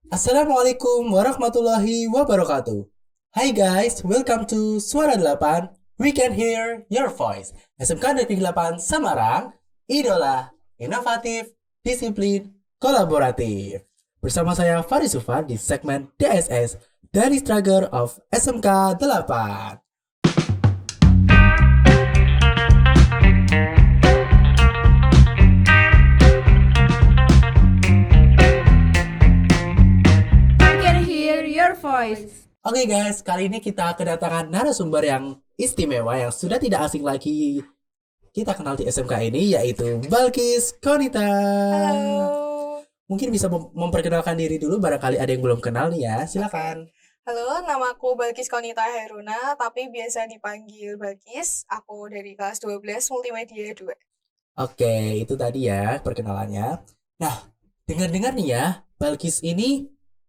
Assalamualaikum warahmatullahi wabarakatuh. Hai guys, welcome to Suara 8. We can hear your voice. SMK Negeri 8 Semarang, idola, inovatif, disiplin, kolaboratif. Bersama saya Faris Sufar di segmen DSS dari Struggle of SMK 8. We can hear your voice. Oke guys, kali ini kita kedatangan narasumber yang istimewa yang sudah tidak asing lagi kita kenal di SMK ini, yaitu Balkis Konita. Halo. Mungkin bisa memperkenalkan diri dulu, barangkali ada yang belum kenal nih ya. Silakan. Halo, namaku Balkis Konita Heruna, tapi biasa dipanggil Balkis. Aku dari kelas 12 Multimedia 2. Oke, itu tadi ya perkenalannya. Nah, dengar-dengar nih ya, Balkis ini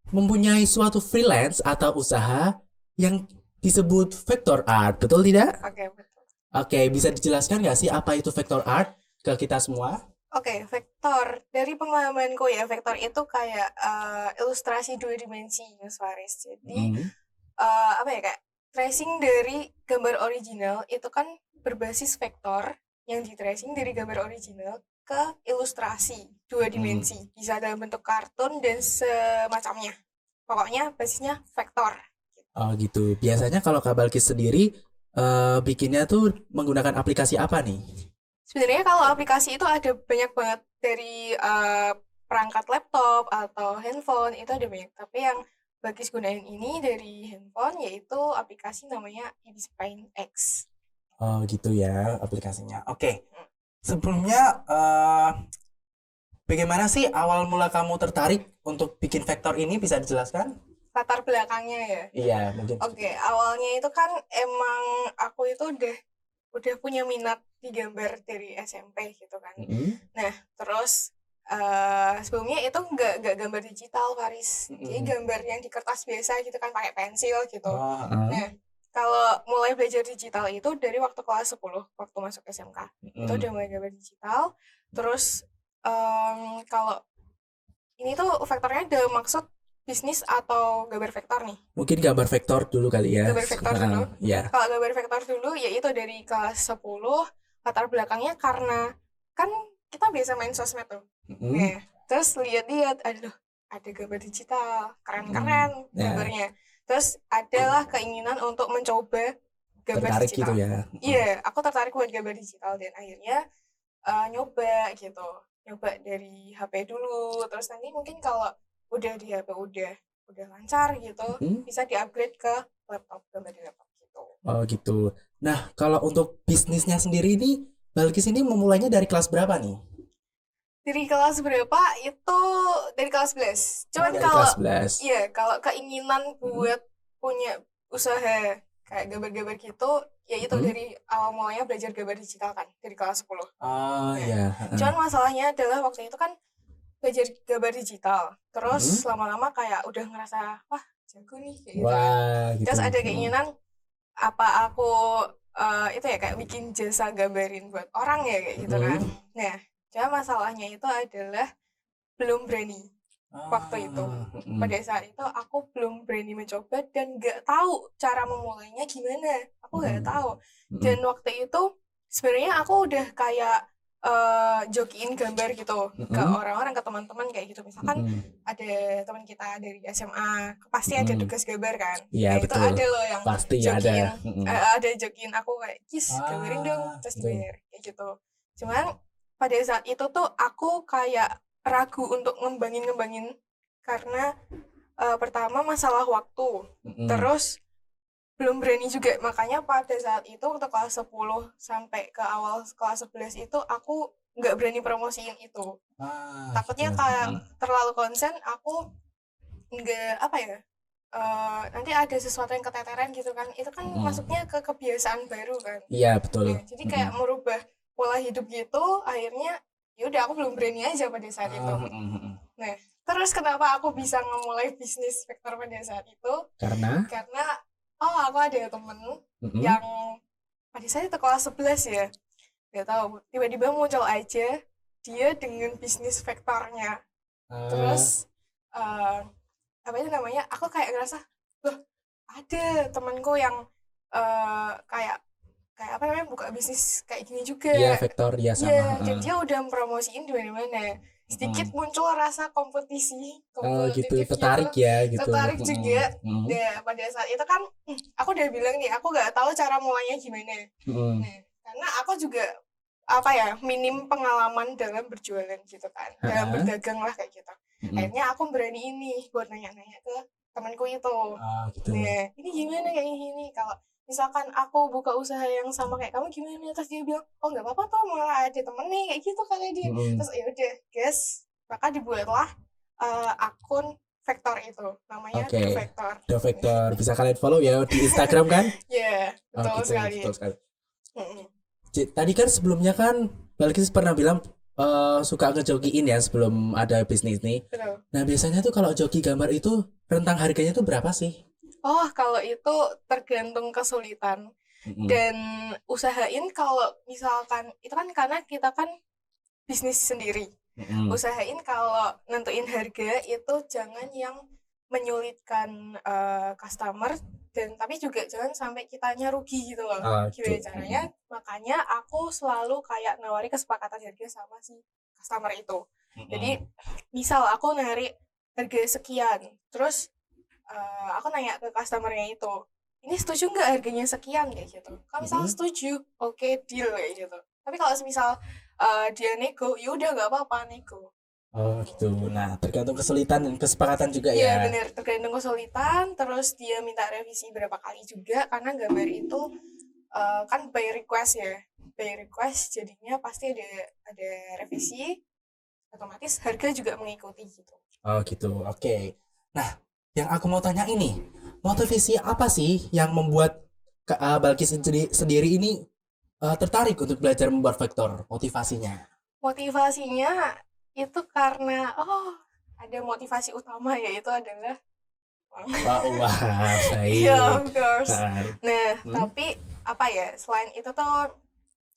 mempunyai suatu freelance atau usaha yang disebut vector art, betul tidak? Oke, betul. Oke, bisa dijelaskan nggak sih apa itu vector art ke kita semua? Oke, vektor. Dari pengalamanku ya, vektor itu kayak ilustrasi dua dimensi, Mas Faris. Jadi, Mm. apa ya, kayak tracing dari gambar original itu kan berbasis vektor yang di tracing dari gambar original ke ilustrasi dua dimensi. Bisa dalam bentuk kartun dan semacamnya. Pokoknya basisnya vektor. Oh gitu. Biasanya kalau Kak Balkis sendiri bikinnya tuh menggunakan aplikasi apa nih? Sebenarnya kalau aplikasi itu ada banyak banget dari perangkat laptop atau handphone itu ada banyak. Tapi yang Bagis gunain ini dari handphone yaitu aplikasi namanya Ibis Paint X. Oh gitu ya aplikasinya. Oke. Sebelumnya bagaimana sih awal mula kamu tertarik untuk bikin vektor ini, bisa dijelaskan? Latar belakangnya ya. Iya, mungkin. Oke, awalnya itu kan emang aku itu udah punya minat di gambar dari SMP gitu kan. Mm-mm. Nah, terus sebelumnya itu nggak gambar digital, Faris. Jadi Mm-mm. gambar yang di kertas biasa gitu kan pakai pensil gitu. Oh, Nah, kalau mulai belajar digital itu dari waktu kelas 10, waktu masuk SMK. Itu udah mm-mm. mulai gambar digital. Terus kalau ini tuh vektornya ada maksud bisnis atau gambar vektor nih? Mungkin gambar vektor dulu kali ya. Gambar vektor dulu. Ya. Kalau gambar vektor dulu yaitu dari kelas 10, latar belakangnya karena kan kita biasa main sosmed tuh. Mm-mm. Nah, terus lihat-lihat, aduh, ada gambar digital, keren-keren Ya, gambarnya. Terus adalah keinginan untuk mencoba gambar tertarik gitu digital. ya. Iya, aku tertarik buat gambar digital dan akhirnya nyoba gitu. Nyoba dari HP dulu, terus nanti mungkin kalau udah di HP udah lancar gitu, Mm. bisa di-upgrade ke laptop, gambar di laptop gitu. Oh gitu. Nah, kalau untuk bisnisnya sendiri ini, Balkis ini memulainya dari kelas berapa nih? Dari kelas berapa? Itu dari kelas 11. Oh, Cuman dari kalau kelas 11. iya, kalau keinginan Mm-mm. buat punya usaha kayak gambar-gambar gitu, ya itu Mm-mm. dari awal mulanya belajar gambar digital kan, dari kelas 10. Oh Nah, ya. cuman masalahnya adalah waktu itu kan belajar gambar digital. Terus Mm-mm. lama-lama kayak udah ngerasa, wah jago nih, kayak gitu kan. Wah, gitu. Terus ada Mm. keinginan, apa aku itu ya kayak bikin jasa gambarin buat orang ya kayak gitu kan. Mm. Nah, cuma masalahnya itu adalah belum berani waktu itu. Mm. Pada saat itu aku belum berani mencoba dan nggak tahu cara memulainya gimana. Aku nggak Mm. tahu. Mm. Dan waktu itu sebenarnya aku udah kayak jokiin gambar gitu ke Mm. orang-orang, ke teman-teman kayak gitu. Misalkan Mm. ada teman kita dari SMA, pasti ada Mm. tugas gambar kan. Iya, Nah, itu betul. ada loh yang Pasti jokiin, ada. Mm. ada jokiin aku kayak, "Kis, gambarin dong," terus Gitu. dibayar kayak gitu. Cuman pada saat itu tuh aku kayak ragu untuk ngembangin karena pertama masalah waktu, Mm. terus belum berani juga. Makanya pada saat itu waktu kelas 10 sampai ke awal kelas 11 itu aku nggak berani promosiin itu. Takutnya Gitu. kayak Mm. terlalu konsen, aku nggak apa ya, nanti ada sesuatu yang keteteran gitu kan. Itu kan Mm. masuknya ke kebiasaan baru kan. Iya, betul. Nah, jadi kayak Mm. merubah pola hidup gitu, akhirnya ya udah aku belum berani aja pada saat itu. Mm. Nah, terus kenapa aku bisa memulai bisnis vektor pada saat itu? Karena Karena aku ada temen Mm. yang pada saat itu kelas 11 ya, nggak tahu tiba-tiba muncul aja dia dengan bisnis vektornya. eh, Terus eh, apa itu namanya, aku kayak ngerasa loh ada temanku yang kayak kayak apa namanya buka bisnis kayak gini juga. Iya, Vektor ya sama. Ya, dan dia udah promosiin di mana-mana. Sedikit muncul rasa Oh gitu, kompetitif gitu, tertarik ya gitu. tertarik juga. Nah, pada saat itu kan aku udah bilang nih, aku nggak tahu cara mulainya gimana. Nah, karena aku juga apa ya, minim pengalaman dalam berjualan gitu kan, dalam berdagang lah kayak gitu. Akhirnya aku berani ini buat nanya-nanya ke temanku itu. Gitu. Nah, ini gimana kayak gini, kalau misalkan aku buka usaha yang sama kayak kamu gimana? Terus dia bilang, oh nggak apa-apa tuh, malah ada temen nih kayak gitu kali dia. Terus ya udah guys, maka dibuatlah akun Vektor itu, namanya Oke. The Vektor. The Vektor bisa kalian follow ya di Instagram kan? Ya, betul gitu, sekali. betul sekali. Tadi kan sebelumnya kan Balkis pernah bilang suka ngejogiin ya sebelum ada bisnis nih. Betul. Nah biasanya tuh kalau joki gambar itu rentang harganya tuh berapa sih? Oh, kalau itu tergantung kesulitan. Dan usahain kalau misalkan itu kan karena kita kan bisnis sendiri. Usahain kalau nentuin harga itu jangan yang menyulitkan customer, dan tapi juga jangan sampai kitanya rugi gitu loh. Gimana caranya? Makanya aku selalu kayak nawari kesepakatan harga sama si customer itu. Jadi misal aku narik harga sekian, terus aku nanya ke customernya itu, ini setuju nggak harganya sekian kayak gitu. Kalau misalnya setuju, oke, deal kayak gitu. Tapi kalau misal dia nego, ya udah nggak apa-apa nego. Oh gitu. Nah tergantung kesulitan dan kesepakatan juga Iya ya. bener, tergantung kesulitan. Terus dia minta revisi berapa kali juga, karena gambar itu kan by request ya, by request, jadinya pasti ada revisi, otomatis harga juga mengikuti gitu. Oh gitu. Oke. Nah yang aku mau tanya ini, motivasi apa sih yang membuat Balkis sendiri ini tertarik untuk belajar membuat vektor? Motivasinya Itu karena ada motivasi utama, yaitu adalah wah baik. yeah, of course. Nah, tapi apa ya, selain itu tuh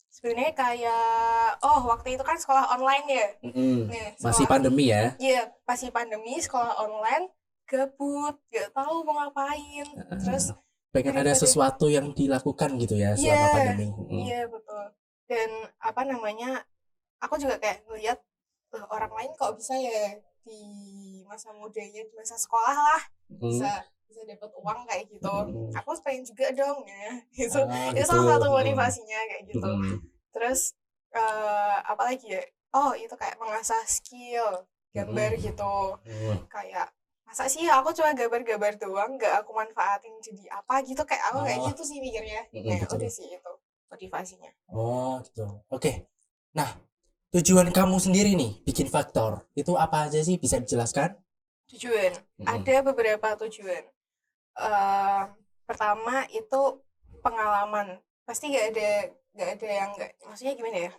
sebenarnya kayak waktu itu kan sekolah online ya. Nah, masih pandemi ya? Iya, masih pandemi, sekolah online, gabut, gak tahu mau ngapain. Terus pengen ada sesuatu yang dilakukan gitu ya selama pandemi. Iya, betul. Dan apa namanya, aku juga kayak ngeliat orang lain kok bisa ya di masa mudanya, di masa sekolah lah, bisa dapat uang kayak gitu. Aku pengen juga dong ya gitu. Itu salah satu motivasinya kayak gitu. Terus apalagi ya, itu kayak mengasah skill gambar gitu. Kayak masa sih aku cuma gambar-gambar doang, gak aku manfaatin jadi apa gitu, kayak aku kayak gitu sih mikirnya. Nah udah sih itu motivasinya. Oh gitu. Oke. Nah tujuan kamu sendiri nih bikin vektor itu apa aja sih, bisa dijelaskan? Tujuan ada beberapa tujuan. Pertama itu pengalaman. Pasti gak ada yang nggak, maksudnya gimana ya,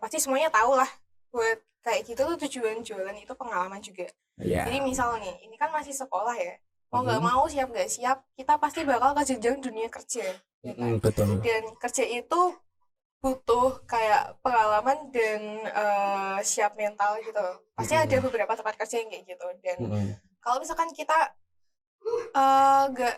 pasti semuanya tahu lah buat kayak gitu tuh tujuan jualan itu pengalaman juga. Jadi misal nih, ini kan masih sekolah ya, mau nggak mau, siap nggak siap, kita pasti bakal ke jenjang dunia kerja ya kan? Betul. Dan kerja itu butuh kayak pengalaman dan siap mental gitu. Pasti ada beberapa tempat kerja yang kayak gitu. Dan kalau misalkan kita nggak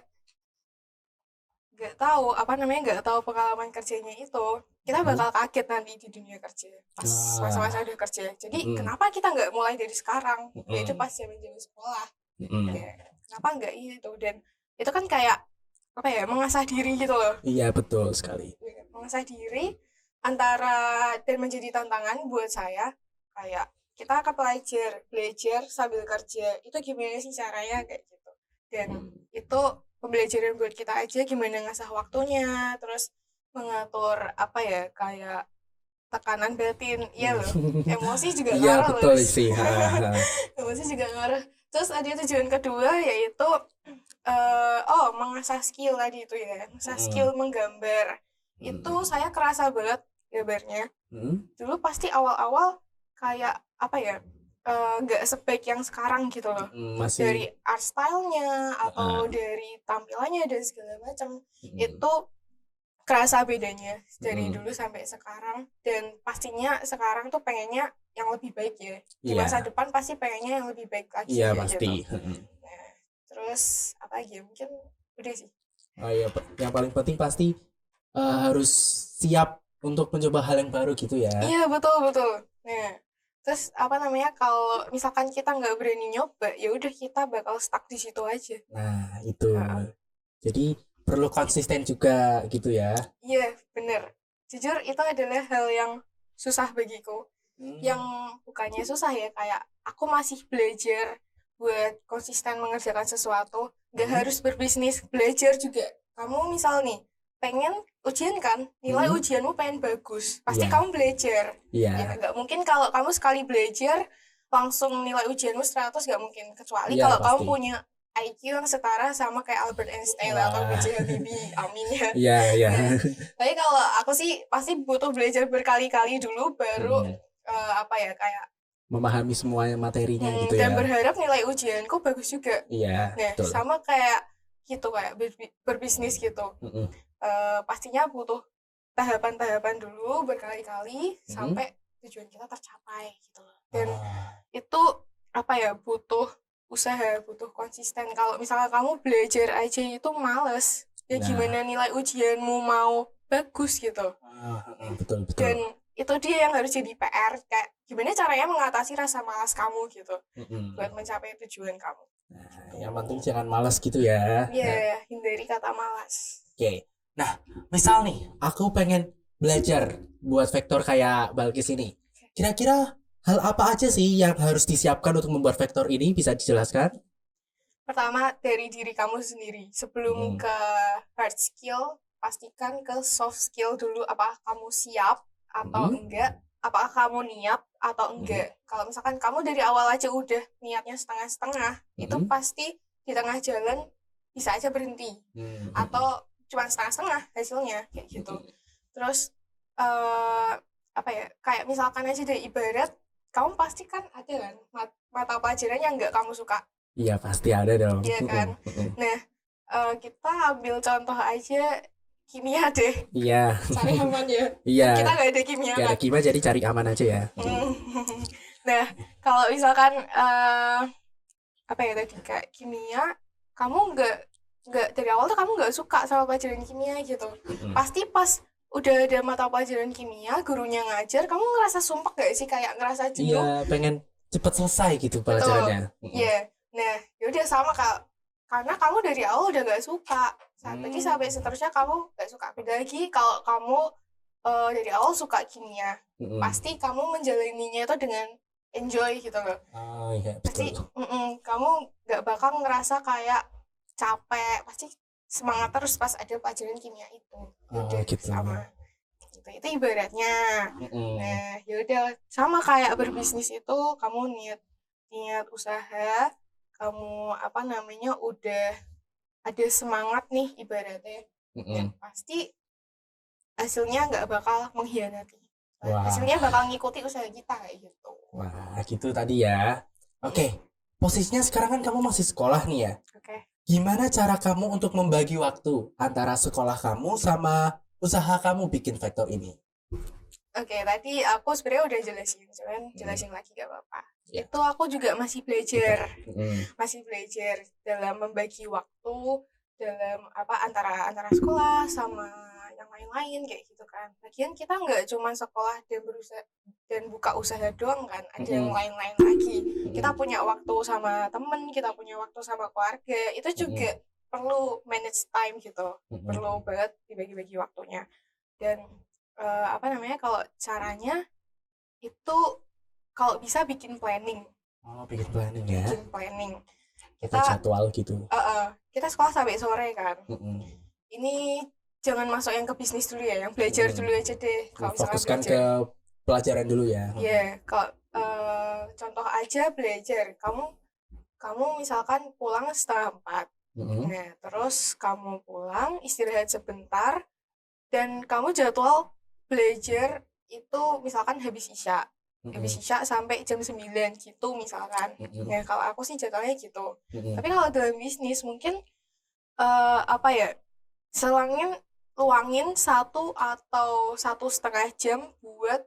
tahu pengalaman kerjanya itu, kita bakal kaget nanti di dunia kerja pas masa-masa udah kerja. Jadi kenapa kita nggak mulai dari sekarang, yaitu pas zaman sekolah. Ya, kenapa nggak itu? Dan itu kan kayak apa ya, mengasah diri gitu loh. Iya betul sekali. Mengasah diri antara dan menjadi tantangan buat saya, kayak kita akan belajar sambil kerja, itu gimana sih caranya kayak gitu. Dan itu pembelajaran buat kita aja, gimana ngasah waktunya, terus mengatur apa ya, kayak tekanan batin, iya loh, emosi juga ngaruh. Iya betul sih. Emosi juga ngaruh. Terus ada tujuan kedua, yaitu mengasah skill tadi itu ya, mengasah skill menggambar. Itu saya kerasa banget gambarnya. Dulu pasti awal-awal kayak apa ya, nggak sebaik yang sekarang gitu loh. Dari art style-nya atau dari tampilannya dan segala macam, itu kerasa bedanya dari dulu sampai sekarang. Dan pastinya sekarang tuh pengennya yang lebih baik ya. Di masa depan pasti pengennya yang lebih baik lagi. Iya pasti. Gitu. terus apa lagi ya, mungkin udah sih. Oh iya, yang paling penting pasti harus siap untuk mencoba hal yang baru gitu ya. Iya, betul betul. Nah, terus apa namanya, kalau misalkan kita nggak berani nyoba, ya udah kita bakal stuck di situ aja. Nah, itu. Heeh. Jadi perlu konsisten juga gitu ya. Iya, bener. Jujur itu adalah hal yang susah bagiku. Yang bukannya susah ya, kayak aku masih belajar buat konsisten mengerjakan sesuatu. Gak Hmm. harus berbisnis, belajar juga. Kamu misal nih, pengen ujian kan, nilai ujianmu pengen bagus. Pasti Iya. kamu belajar. Iya. Ya, gak mungkin kalau kamu sekali belajar, langsung nilai ujianmu 100, gak mungkin. Kecuali Iya, kalau kamu pasti. punya IQ yang setara sama kayak Albert Einstein atau Wah. B.J. Habibie, amin ya. Iya, iya. Nah, tapi kalau aku sih pasti butuh belajar berkali-kali dulu baru apa ya, kayak Memahami semua materinya gitu dan ya. berharap nilai ujianku bagus juga. Iya, Nah, betul. sama kayak gitu, kayak berbisnis gitu. Mm-mm. Pastinya butuh tahapan-tahapan dulu berkali-kali sampai tujuan kita tercapai gitu loh. Dan itu apa ya, butuh usaha, butuh konsisten. Kalau misalnya kamu belajar aja itu males, ya Nah. gimana nilai ujianmu mau bagus gitu. Betul, betul. Dan itu dia yang harus jadi PR, kayak gimana caranya mengatasi rasa malas kamu gitu buat mencapai tujuan kamu. Nah, yang penting jangan malas gitu ya. Iya, hindari kata malas. Oke. Nah, misal nih, aku pengen belajar buat vektor kayak Balkis ini. Kira-kira hal apa aja sih yang harus disiapkan untuk membuat vektor ini? Bisa dijelaskan? Pertama, dari diri kamu sendiri. Sebelum ke hard skill, pastikan ke soft skill dulu. Apakah kamu siap atau enggak? Apakah kamu niat atau enggak? Kalau misalkan kamu dari awal aja udah niatnya setengah-setengah, itu pasti di tengah jalan bisa aja berhenti. Atau cuma setengah-setengah hasilnya, kayak gitu. Terus, apa ya, kayak misalkan aja deh, ibarat kamu pasti kan ada kan mata pelajaran yang enggak kamu suka. Iya, pasti ada dong. Iya kan. Nah, kita ambil contoh aja kimia deh. Iya. Cari aman ya. Iya. Kita nggak ada kimia Gak kan. ada kimia, jadi cari aman aja ya. Nah, kalau misalkan apa ya tadi, kayak kimia, kamu nggak dari awal tuh kamu nggak suka sama pelajaran kimia gitu. Pasti pas udah ada mata pelajaran kimia, gurunya ngajar, kamu ngerasa sumpah gak sih, kayak ngerasa jenuh? Iya, pengen cepet selesai gitu pelajarannya. Iya. Nah, yaudah sama karena kamu dari awal udah gak suka. Jadi sampai seterusnya kamu gak suka. Beda lagi kalau kamu dari awal suka kimia, pasti kamu menjalaninya itu dengan enjoy gitu loh. Oh iya, Pasti betul. kamu gak bakal ngerasa kayak capek, pasti semangat terus pas ada pelajaran kimia itu. Yaudah, gitu. sama. Itu ibaratnya. Nah, yaudah sama kayak berbisnis itu, kamu niat usaha, kamu apa namanya udah ada semangat nih ibaratnya, dan pasti hasilnya nggak bakal mengkhianati. Hasilnya bakal ngikuti usaha kita kayak gitu. Wah, gitu tadi ya. Oke, posisinya sekarang kan kamu masih sekolah nih ya. Oke. Gimana cara kamu untuk membagi waktu antara sekolah kamu sama usaha kamu bikin vektor ini? Oke, tadi aku sebenarnya udah jelasin, cuman jelasin lagi gak apa-apa. Itu aku juga masih belajar, dalam membagi waktu, dalam apa antara sekolah sama yang lain-lain kayak gitu kan. Lagian kita nggak cuma sekolah dan buka usaha doang kan, ada yang lain-lain lagi. Kita punya waktu sama temen, kita punya waktu sama keluarga, itu juga perlu manage time gitu, perlu banget dibagi-bagi waktunya. Dan apa namanya, kalau caranya itu kalau bisa bikin planning. Bikin planning ya. Bikin planning. Kita jadwal gitu. Kita sekolah sampai sore kan. Ini jangan masuk yang ke bisnis dulu ya, yang belajar dulu aja deh. Kalau fokuskan ke pelajaran dulu ya. Iya, kalau contoh aja belajar, kamu misalkan pulang 3:30. Nah, terus kamu pulang istirahat sebentar, dan kamu jadwal belajar itu misalkan habis isya sampai jam 9 gitu misalkan. Nah, kalau aku sih jadwalnya gitu. Tapi kalau dalam bisnis mungkin apa ya, luangin 1 atau 1,5 jam buat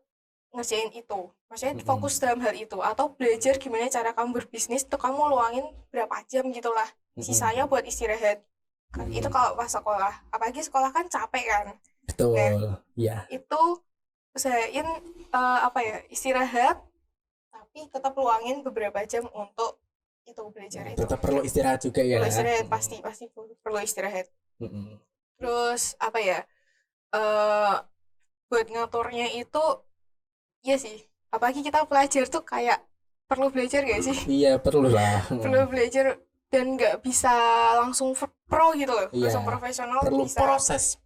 ngerjain itu, maksudnya fokus dalam hal itu, atau belajar gimana cara kamu berbisnis tuh kamu luangin berapa jam gitulah, sisanya buat istirahat. Itu kalau pas sekolah, apalagi sekolah kan capek kan. Betul. Nah, Ya. itu usahain istirahat, tapi tetap luangin beberapa jam untuk itu belajar itu. Tetap perlu istirahat juga ya. Perlu istirahat, pasti perlu istirahat. Terus buat ngaturnya itu, iya sih, apalagi kita pelajar tuh kayak perlu belajar gak sih? Iya, perlu lah. Perlu belajar dan nggak bisa langsung pro gitu loh, langsung profesional. Perlu bisa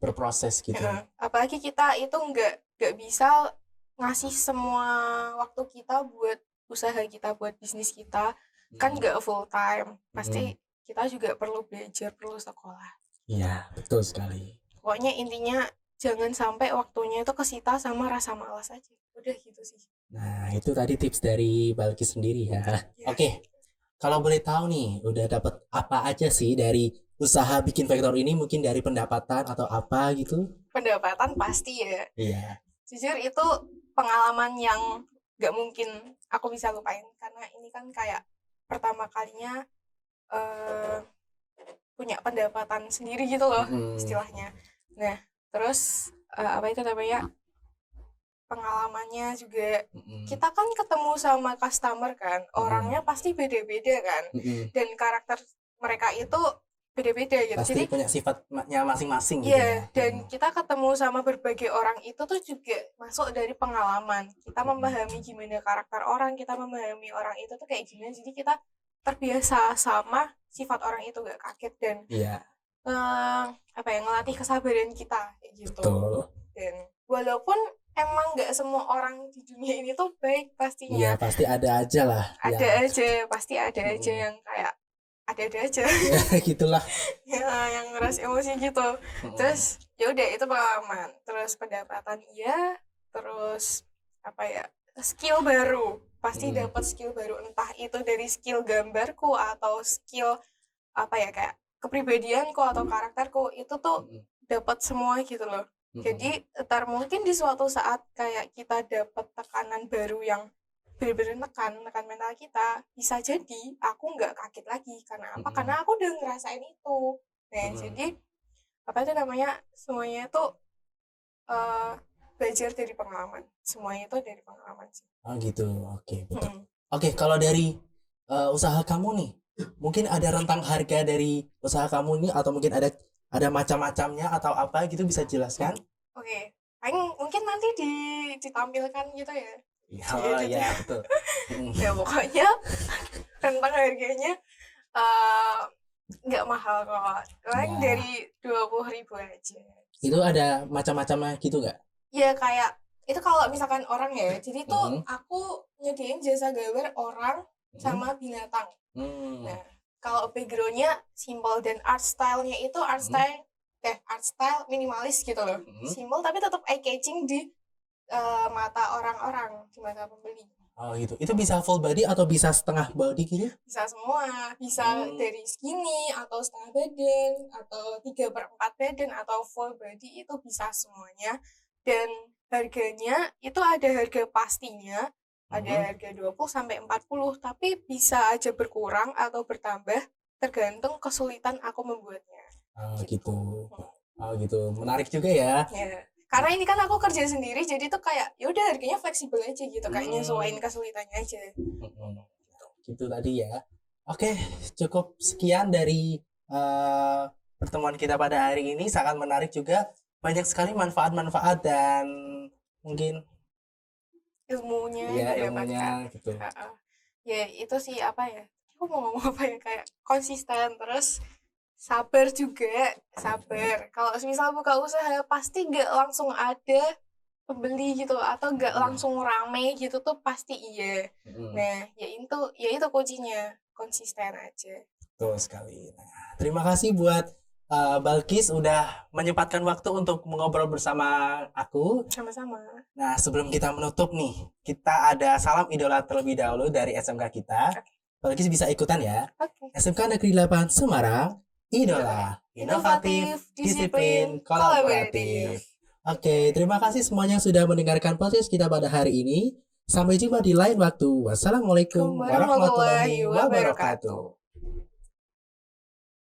berproses gitu. Apalagi kita itu nggak bisa ngasih semua waktu kita buat usaha kita, buat bisnis kita, kan nggak full time, pasti kita juga perlu belajar, perlu sekolah. Iya, betul sekali. Pokoknya intinya jangan sampai waktunya itu kesita sama rasa malas aja, udah gitu sih. Nah, itu tadi tips dari Balkis sendiri ya. Oke. Kalau boleh tahu nih, udah dapat apa aja sih dari usaha bikin vektor ini? Mungkin dari pendapatan atau apa gitu? Pendapatan pasti ya. Iya. Jujur itu pengalaman yang gak mungkin aku bisa lupain, karena ini kan kayak pertama kalinya punya pendapatan sendiri gitu loh, istilahnya. Nah, terus pengalamannya juga, kita kan ketemu sama customer kan, orangnya pasti beda-beda kan, dan karakter mereka itu beda-beda gitu. Pasti jadi punya sifatnya masing-masing gitu ya. Dan kita ketemu sama berbagai orang itu tuh juga masuk dari pengalaman. Kita memahami gimana karakter orang, kita memahami orang itu tuh kayak gimana, jadi kita terbiasa sama sifat orang itu, gak kaget, dan ngelatih kesabaran kita kayak gitu. Betul. Dan walaupun emang gak semua orang di dunia ini tuh baik pastinya. Iya, pasti ada aja lah. Pasti ada aja yang kayak ada aja. Gitulah. Ya, yang ngeras emosi gitu. Terus ya udah, itu pengalaman. Terus pendapatan iya, terus skill baru. Pasti dapat skill baru, entah itu dari skill gambarku atau skill kayak kepribadianku atau karakterku, itu tuh dapat semua gitu loh. Jadi ntar mungkin di suatu saat kayak kita dapat tekanan baru yang bener-bener nekan mental kita, bisa jadi aku nggak kaget lagi. Karena apa? Karena aku udah ngerasain itu. Nah, jadi semuanya itu belajar dari pengalaman. Semuanya itu dari pengalaman sih. Oh gitu, oke, betul. Oke, kalau dari usaha kamu nih, mungkin ada rentang harga dari usaha kamu ini, atau mungkin ada macam-macamnya atau apa gitu, bisa jelaskan? Oke, mungkin nanti ditampilkan gitu ya. Oh iya, betul. Ya pokoknya rentang harganya nggak mahal kok, paling dari 20.000 aja. Itu ada macam-macamnya gitu nggak? Ya kayak itu kalau misalkan orang ya, jadi tuh aku nyediain jasa gambar orang sama binatang. Nah, kalau backgroundnya simple dan art style-nya itu art style minimalis gitu loh, simple tapi tetap eye catching di mata orang-orang, di mata pembeli. Oh gitu. Itu bisa full body atau bisa setengah body gitu? Bisa semua, bisa dari skinny atau setengah badan atau 3/4 badan atau full body, itu bisa semuanya. Dan harganya itu ada harga pastinya, ada harga 20-40, tapi bisa aja berkurang atau bertambah tergantung kesulitan aku membuatnya. Oh gitu. Oh gitu. Menarik juga ya. Ya. Karena ini kan aku kerja sendiri, jadi tuh kayak ya udah harganya fleksibel aja gitu, kayak nyesuaiin kesulitannya aja. Gitu tadi ya. Oke, cukup sekian dari pertemuan kita pada hari ini. Sangat menarik juga, banyak sekali manfaat-manfaat dan mungkin ilmunya gitu. Ya itu sih aku mau ngomong kayak konsisten, terus sabar juga. Kalau misal buka usaha pasti gak langsung ada pembeli gitu, atau gak langsung rame gitu tuh, pasti iya. Nah, ya itu kuncinya, konsisten aja. Betul sekali. Nah, terima kasih buat Balkis udah menyempatkan waktu untuk mengobrol bersama aku. Sama-sama. Nah, sebelum kita menutup nih, kita ada salam idola terlebih dahulu dari SMK kita. Balkis bisa ikutan ya. SMK Negeri 8 Semarang, idola, inovatif, disiplin, kolaboratif. Oke, terima kasih semuanya yang sudah mendengarkan podcast kita pada hari ini. Sampai jumpa di lain waktu. Wassalamualaikum Warahmatullahi warahmatullahi wabarakatuh. wabarakatuh.